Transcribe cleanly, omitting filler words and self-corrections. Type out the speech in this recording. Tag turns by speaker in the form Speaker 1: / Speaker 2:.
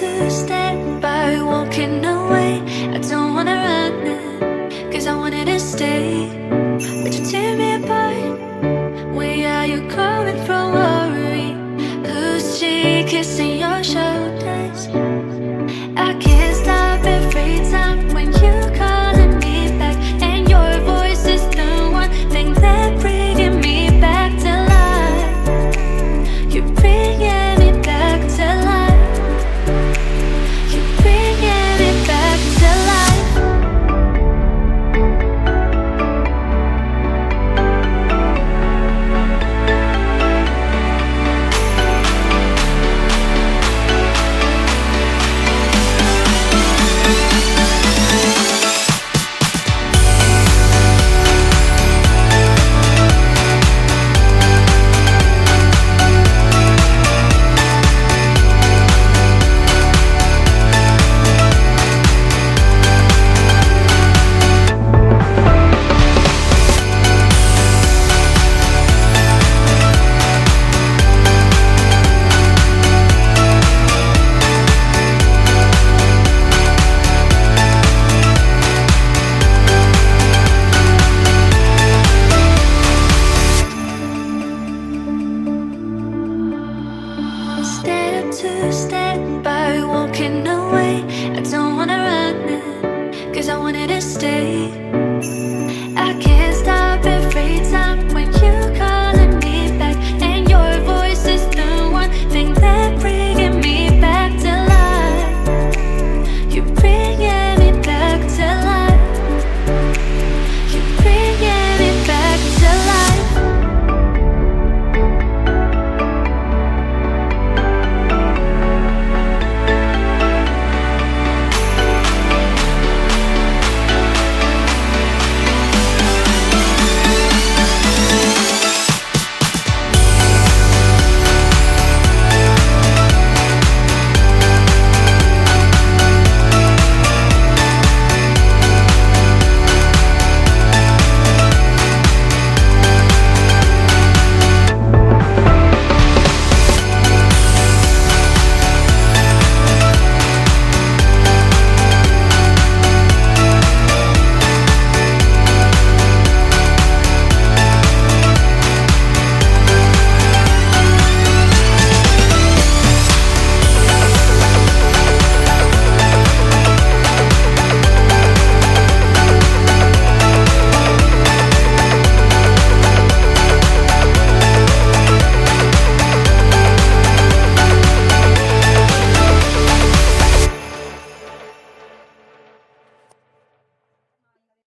Speaker 1: to stand by walking away. I don't wanna run it, cause I wanted to stay. But you tear me apart. Where are you coming from, worry? Who's she kissing your shoulders? I can't stop every time when you're calling me back, and your voice is the one thing that bringing me back to life. You're bringing me back to life. You're bringing me back to life. Step to step